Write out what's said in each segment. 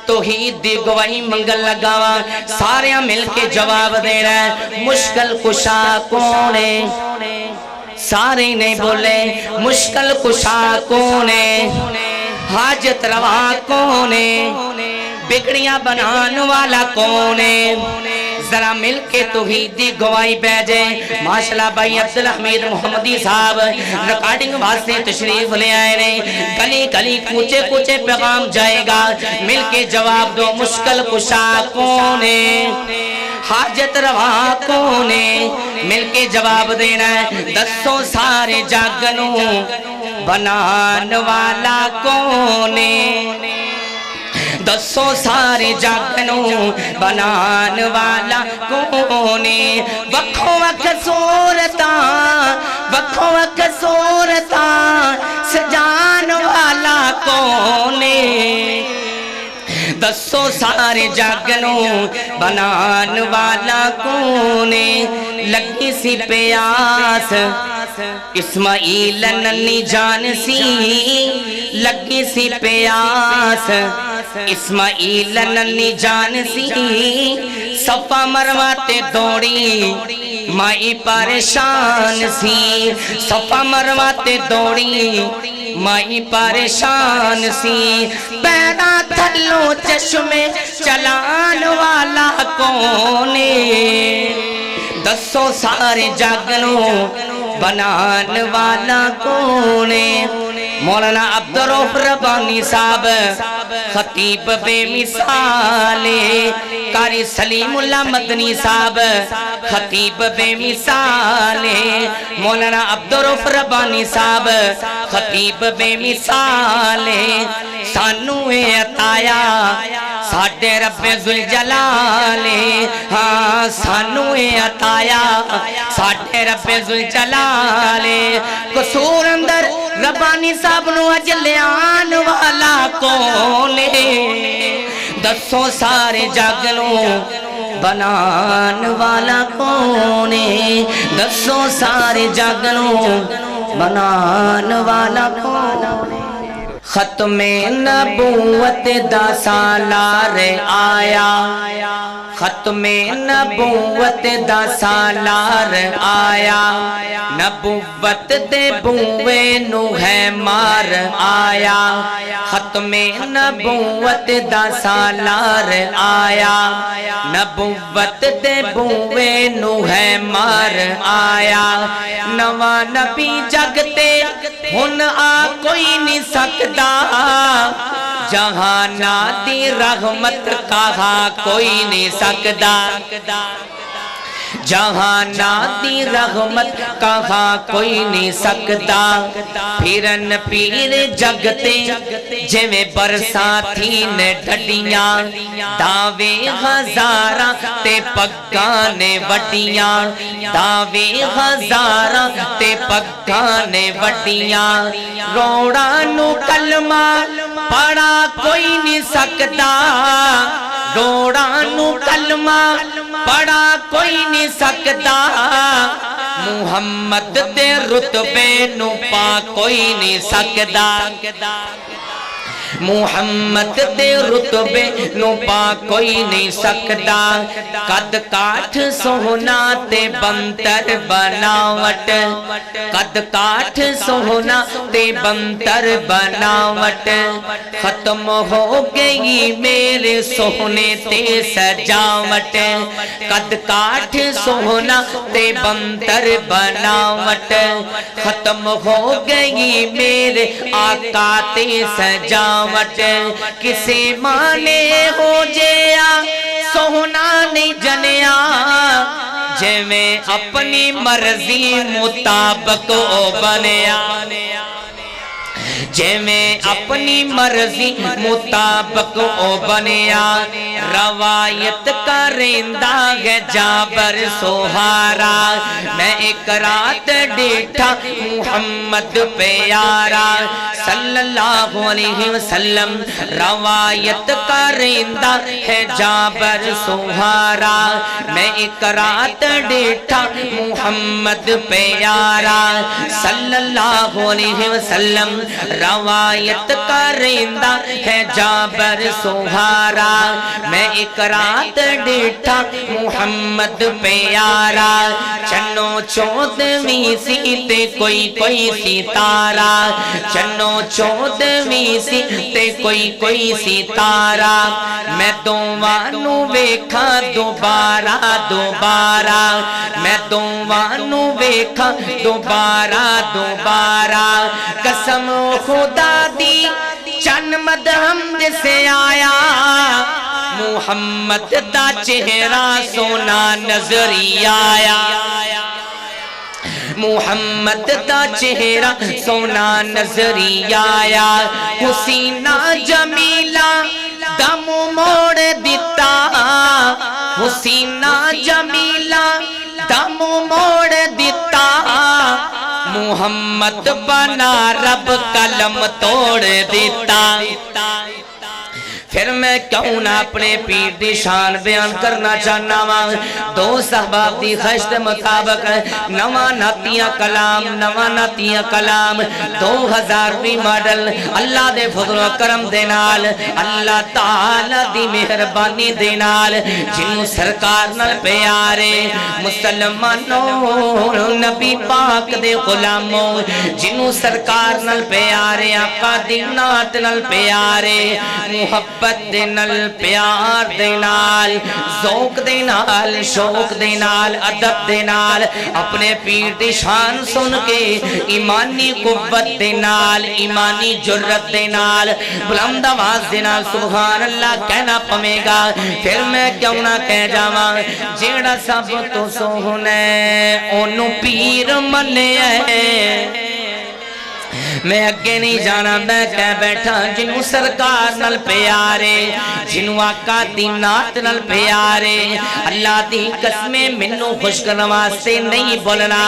توحید دی گواہی منگل لگاوا سارے مل کے جواب دے رہا ہے مشکل کشا کون ہے سارے نہیں بولے مشکل کشا کون ہے حاجت روا کون ہے بگڑیاں بنان والا کون ہے ذرا مل کے توحیدی گواہی بیجے ماشاءاللہ بھائی عبدالحمید محمدی صاحب ریکارڈنگ واسطے تشریف لے آئے رہے گلی گلی کوچے کوچے پیغام جائے گا مل کے جواب دو مشکل کشا کون ہے حاجت روا کون ہے مل کے جواب دینا ہے دسوں سارے جاگنوں بنان والا کون ہے دسوں سارے جاگنوں بنان والا کونے وکھوں وکھ صورتاں سجان والا کونے دسوں سارے جاگنوں بنان والا کونے لگی سی پیاس اسماعیل ننی جان سی لگی سی پیاس اسماعیل ننی جان سی صفا مروہ تے دوڑی مائی پریشان سی صفا مروہ تے دوڑی مائی پریشان سی پیدا تھلو چشمے چلان والا کونے دسوں سارے جاگنوں بنان والا کونے مولانا عبدالرؤف ربانی صاحب خطیب بے مثالے قاری سلیم اللہ مدنی صاحب خطیب بے مثالے مولانا عبدالرؤف ربانی صاحب خطیب بے مثالے سانو عطایا ساڈے رب ذوالجلالے ہاں سانو عطایا ساڈے رب ذوالجلالے قصور اندر ربانی صاحب نو اجلیان والا کونے دسوں سارے جاگنوں بنان والا کونے دسوں سارے جاگنوں بنان والا کونے ختم نبوت دا سالار آیا ختم نبوت دا سالار آیا نبوت دے بوئے نو ہے مار آیا ختم نبوت دا سالار آیا نبوت دے بوئے نو ہے مار آیا نواں نبی جگتے ہن آ کوئی نہیں سکتا جہانا دی رحمت کہا کوئی نہیں سکتا جہانا دی رحمت کہا کوئی نہیں سکتا پھرن پیر جگتے جویں برساتی نے ڈڈیاں دعوے ہزاراں تے پگاں نے وڈیاں دعوے ہزاراں تے پگاں نے وڈیاں روڑا نو کلمہ پڑھا کوئی نہیں سکتا روڑا نو کلمہ پڑھا کوئی نہیں سکتا محمد دے رتبے نو پا کوئی نہیں سکتا محمد دے رتبے نو پا کوئی نہیں سکتا قد کاٹھ سونا تے بنتر بناوٹ قد کاٹھ سونا تے بنتر بناوٹ ختم ہو گئی میرے سونے تے سجاوٹ قد کاٹھ سونا تے بنتر بناوٹ ختم ہو گئی میرے آقا تے سجاوٹ کسے مانے ہو جیا سونا نہیں جنیا جویں اپنی مرضی مطابق او بنیا جویں اپنی مرضی مطابق او بنیا روایت کریندا ہے جابر سہارا میں ایک رات ڈیٹھا محمد پیارا صلی اللہ علیہ وسلم روایت کریندا ہے جابر سہارا میں ایک رات ڈیٹھا محمد پیارا صلی اللہ علیہ وسلم روایت کریندا ہے جابر سہارا میں ایک رات ڈیٹھا محمد پیارا چنو چودویں سی تے کوئی ستارہ چنو چودویں سی تے کوئی ستارہ میں دوانو ویکھا دوبارہ میں دوانو ویکھا دوبارہ قسم خدا دی چن مدحمد سے آیا محمد دا چہرہ سونا نظری آیا محمد دا چہرہ سونا نظری آیا حسینہ جمیلہ دم موڑ دیتا حسینہ جمیلہ دم موڑ دیتا محمد بنا رب قلم توڑ دیتا پھر میں کیوں نہ اپنے پیر دی شان بیان کرنا چاہنا ہوں دو صحباب دی خشت مطابق نواں ناتیاں کلام 2000ویں ماڈل اللہ دے فضل و کرم دے نال اللہ تعالی دی مہربانی دے نال جنوں سرکار نال پیارے مسلمانوں نبی پاک دے غلاموں جنوں سرکار نال پیارے آقا دی نات نال پیارے محبت دے نال پیار دے نال ذوق دے نال شوق دے نال ادب دے نال اپنے پیر دی شان سن کے ایمانی قوت دے نال ایمانی جرت دے نال بلند آواز دے نال سبحان اللہ کہنا پوے گا پھر میں کیوں نہ کہہ جاواں جیڑا سب تو سوہنا اونوں پیر منیا ہے میں اگے نہیں جانا میں کہہ بیٹھا جنوں سرکار نال پیارے جنوں آقا دی نات نال پیارے اللہ دی قسمیں منوں خوش کرنے واسطے نہیں بولنا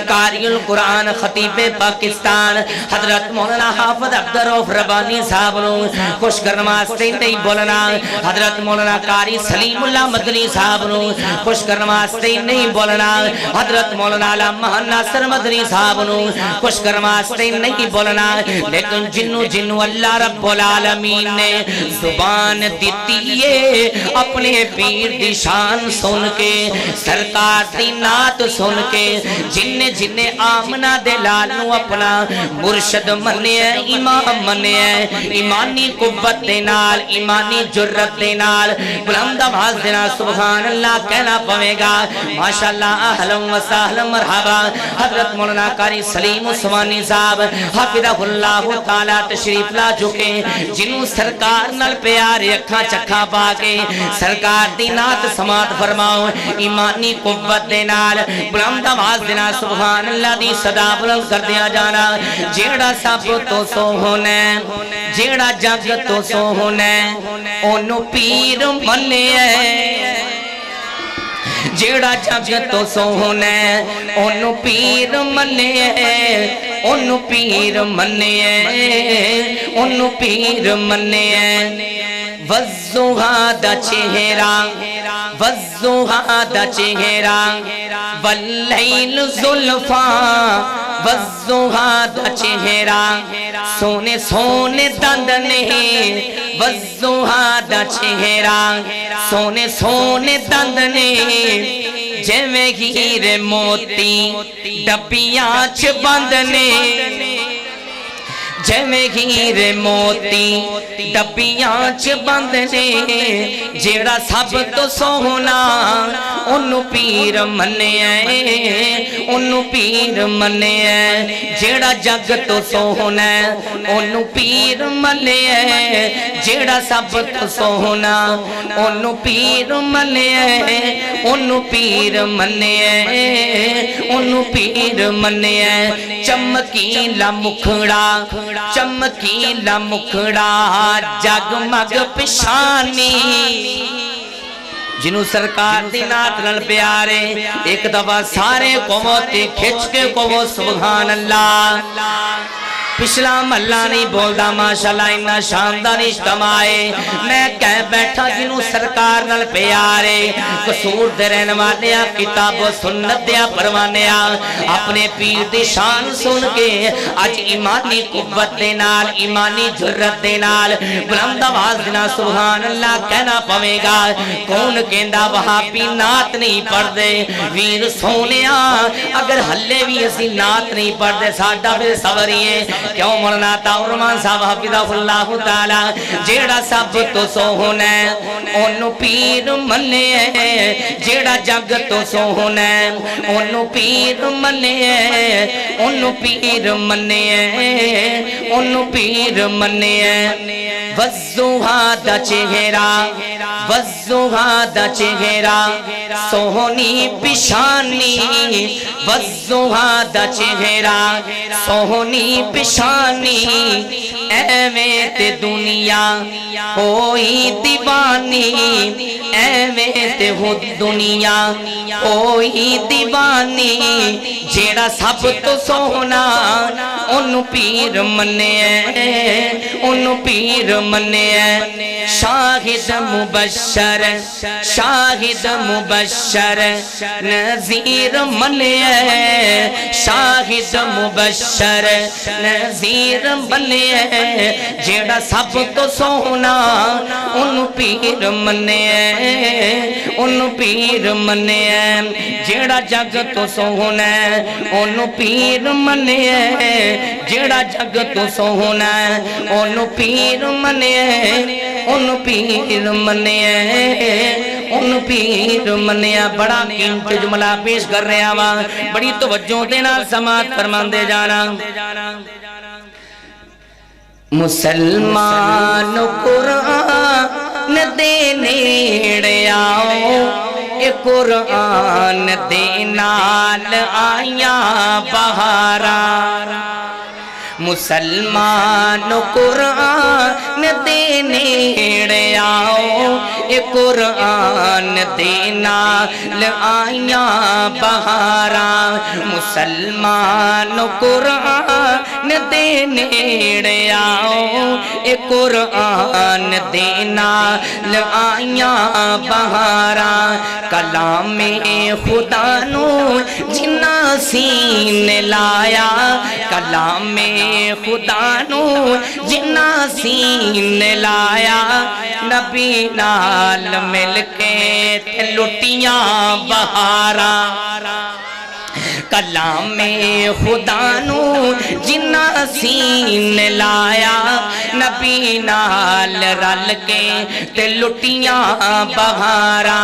قاری القرآن خطیب پاکستان حضرت مولانا حافظ عبدالرؤف ربانی صاحب نو خوش کرنے واسطے نہیں بولنا حضرت مولانا قاری سلیم اللہ مدنی صاحب نو خوش کرنے واسطے نہیں بولنا حضرت مولانا علامہ ناصر مدنی صاحب نو خوش کرنے واسطے نہیں بولنا لیکن جنوں اللہ رب العالمین نے زبان دیتی ہے اپنے پیر دی شان سن کے سرکار دی نات سن کے جن آمنہ دے لالوں اپنا مرشد منیا امام منیا ایمانی قوت دے نال ایمانی جرت دے نال بلند آواز دے نال سبحان اللہ کہنا پوے گا ماشاءاللہ اہلا و سہلا مرحبا حضرت مولانا قاری سلیم عثمانی صاحب حافظہ اللہ تعالیٰ تشریف لا چکے جنوں سرکار نال پیارے اکھاں چکھاں پا کے سرکار دی نات سماعت فرماؤ ایمانی قوت دے نال بلند آواز دے نال سبحان اللہ دی صدا بلند کر دیا جانا جیڑا سب تو سوہنا جیڑا جگ تو سوہنا اونوں پیر منیا جیڑا جگ تو سوہنا اونوں پیر منیا اونوں پیر منیا اونوں پیر منیا والضحیٰ دا چہرہ والضحیٰ دا چہرہ واللیل زلفاں والضحیٰ دا چہرہ سونے سونے دند نے والضحیٰ دا چہرہ سونے سونے دند نے جویں ہیرے موتی ڈبیاں چ بند نے جویں ہیرے موتی ڈبیاں چ بند نے جیڑا سب تو سوہنا اونوں پیر منیا اونوں پیر منیا جیڑا جگ تو سوہنا اونوں پیر منیا جیڑا سب تو سوہنا اونوں پیر منیا اونوں پیر منیا اونوں پیر منیا چمکیلا مکھڑا چمکیلا مکھڑا جگمگ پشانی جنوں سرکار دی نات نال پیارے ایک دفعہ سارے قوموں تے کھچ کے کہو سبحان اللہ پچھلا محلہ نہیں بولدا ماشاءاللہ اتنا شاندار اجتماع ہے میں کہہ بیٹھا جنوں سرکار نال پیارے قصور دے رہن والیا کتاب و سنت دیا پروانیا اپنے پیر دی شان سن کے اج ایمانی قوت دے نال ایمانی جرت دے نال بلند آواز دینا سبحان اللہ کہنا پوے گا کون کہندا وہابی نعت نہیں پڑھ دے ویر سونیا اگر ہلے بھی اسی نعت نہیں پڑھ دے ساڈا پھر صبریے کیوں مولانا تاورمان صاحب حفظہ اللہ تعالی جیڑا سب تو سوہنا ہے انہوں پیر منے ہے جیڑا جگ تو سوہنا ہے انہوں پیر منے ہے انہوں پیر منے ہے انہوں پیر منے ہے وزوہا دا چہرہ وزوہا دا چہرہ سوہنی پشانی وزوہا دا چہرہ سوہنی پشانی ایویں تے دنیا ہوئی دیوانی ایویں تے خود دنیا ہوئی دیوانی جیڑا سب تو سونا انہوں پیر منے انہوں پیر منے شاہد مبشر شاہد مبشر نذیر منے شاہد مبشر نذیر منے جیڑا سب تو سونا انہوں پیر منے انہوں پیر منے جیڑا جگ تو سونا انہوں پیر منے جیڑا جگ تو سونا انہوں پیر منے انہوں پیر منے انہوں پیر منے بڑا قیمت جملہ پیش کر رہے ہیں بڑی توجہ دینا سماعت فرمان دے جانا مسلمان قرآن دے نیڑے آؤ اے قرآن دے نال آیاں بہارا مسلمان قرآن دے نیڑے آؤ اے قرآن دے نال آیاں بہارا مسلمان قرآن دے نیڑے آؤ اے قرآن دے نال آیاں بہارا کلام خدا نو جنہ سین لایا کلام خدا نو جنہ سین لایا نبی نال مل کے لٹیاں بہارا کلام خدا نو جنہ سین لایا نبی نال رل کے تے لٹیاں بہارا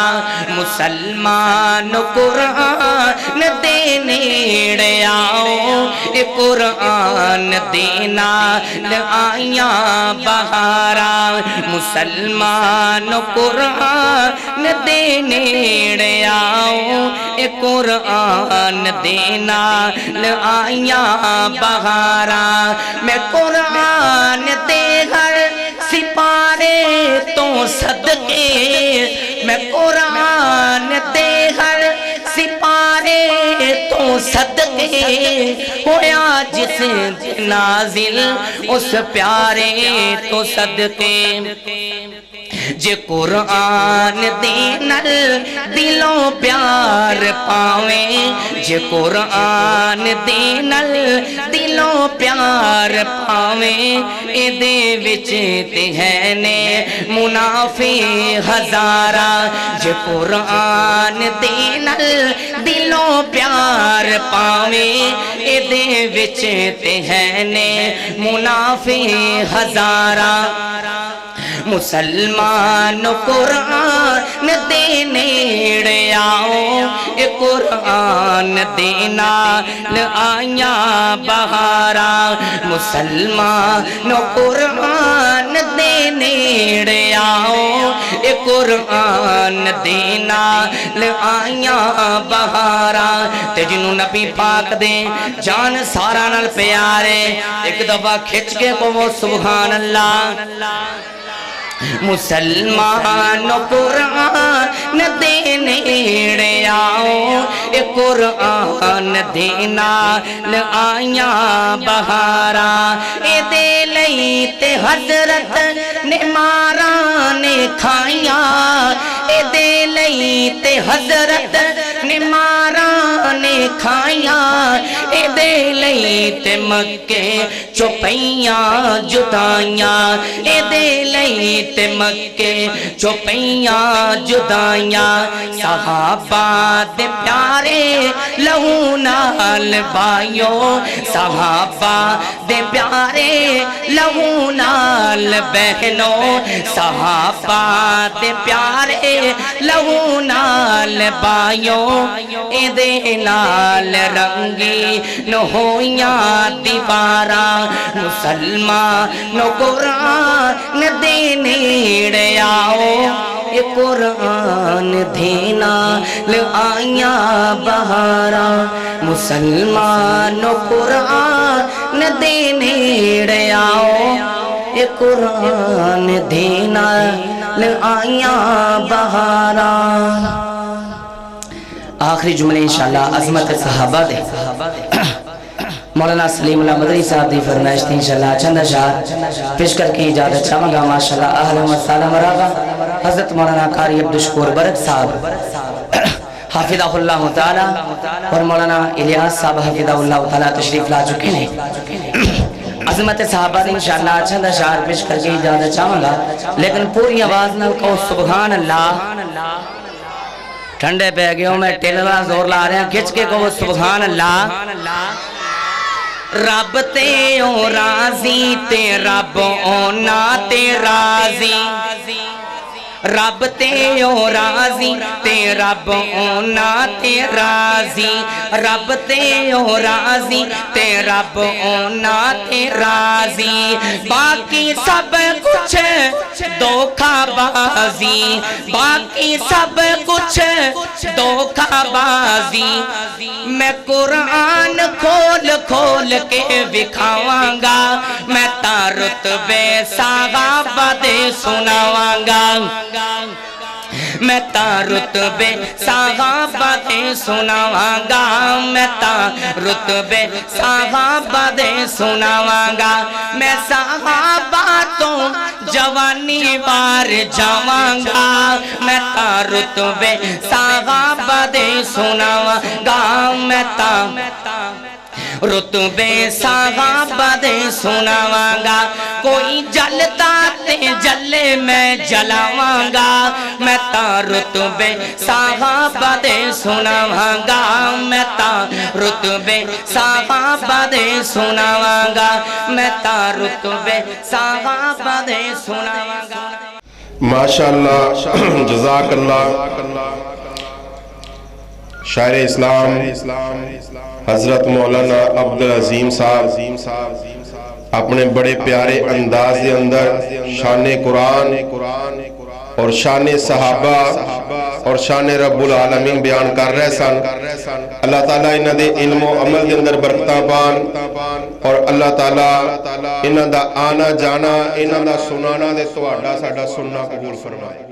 مسلمان قرآن دے نیڑے آؤ اے قرآن دے نال آیاں بہارا مسلمان قرآن دے نیڑے آؤ اے قرآن دے نال آیاں بہارا میں قرآن دے ہر سپارے تو صدقے میں قرآن دے ہر سپارے تو صدقے ہویا جس نازل اس پیارے تو صدقے جے قرآن دینل دلوں پیار پاویں جے قرآن دینل دلوں پیار پاویں اے دے وچ تے ہے نے منافع ہزارہ جے قرآن دینل دلوں پیار پاویں اے دے وچ تے ہے نے منافع ہزارہ مسلمان قرآن دے نیڑے آؤ اے قرآن دے نال آیاں بہارا مسلمان قرآن دے نیڑے آؤ اے قرآن دے نال آیاں بہارا تے جنوں نبی پاک دے جان سارا نال پیارے ایک دفعہ کھچ کے کو سبحان اللہ مسلمان قرآن دے نیڑے آؤ، اے قرآن دینا آیاں بہارا، اے دے لئی تے حضرت نے ماراں نے کھائیاں، اے دے لئی تے حضرت نے ماراں نے کھائیاں، اے دے لئی تے مکے چوپیاں جدائیاں، اے دے لئی تے مکے چوپیاں جدائیاں، صحابہ دے پیارے لہو نال بائیوں، صحابہ دے پیارے لہو نال بہنوں، صحابہ دے پیارے لہو نال بائیوں، اے دے نال رنگی نو ہویاں دیواراں، مسلمان نو قرآن دے نیڑے آؤ، اے قرآن دینا آیاں بہاراں، مسلمان نو قرآن دے نیڑے آؤ، اے قرآن دینا آیاں بہاراں۔ آخری جملے انشاءاللہ عظمت صحابہ دے مولانا سلیم اللہ مدنی صاحب دی فرمائش تھی، انشاءاللہ چند اشعار پیش کر کے اجازت چاہوں گا۔ ماشاءاللہ اہلا و سہلا مرحبا حضرت مولانا قاری عبدالشکور برک صاحب حافظہ اللہ تعالی اور مولانا الیاس صاحب حافظہ اللہ تعالی تشریف لا چکے ہیں۔ عظمت صحابہ دی انشاءاللہ چند اشعار پیش کر کے اجازت چاہوں گا، لیکن پوری آواز نہ کہو سبحان اللہ، ٹھنڈے پہ گئے میں ٹیلرہ زور لا رہے ہیں، کھچ کے کہو سبحان اللہ۔ رب تے او راضی تے رب اونا تے راضی، رب تے او راضی تے رب اونا تے راضی، رب تے او راضی تے رب اونا تے راضی، باقی سب کچھ دھوکہ بازی، باقی سب کچھ دھوکہ بازی، میں قرآن کھول کھول کے بکھاواں گا، میں تا رتبے صحابہ دے سناواں گا، میں تا رتبے صحابہ دے سناواں گا، میں تا رتبے صحابہ دے سناواں گا، میں صحابہ تو جوانی بار جاواں گا، میں تا رتبے صحابہ دے سناواں گا، میں تا رتبے صحابہ دے سناواں گا، کوئی جلتا تے جلے میں جلاواں گا، میں تا رتبے صحابہ دے سناواں گا، میں تا رتبے صحابہ دے سناواں گا، میں تا رتبے صحابہ دے سناواں گا۔ ماشاءاللہ جزاک اللہ۔ شاعر اسلام حضرت مولانا عبدالعظیم صاحب اپنے بڑے پیارے انداز دے اندر شان قرآن اور شان صحابہ اور شان رب العالمین بیان کر رہے سن۔ اللہ تعالیٰ انہاں دے علم و عمل دے اندر برکتاں پان، اور اللہ تعالیٰ انہاں دا آنا جانا انہاں دا سنانا دے تہاڈا ساڈا سننا قبول فرمائے۔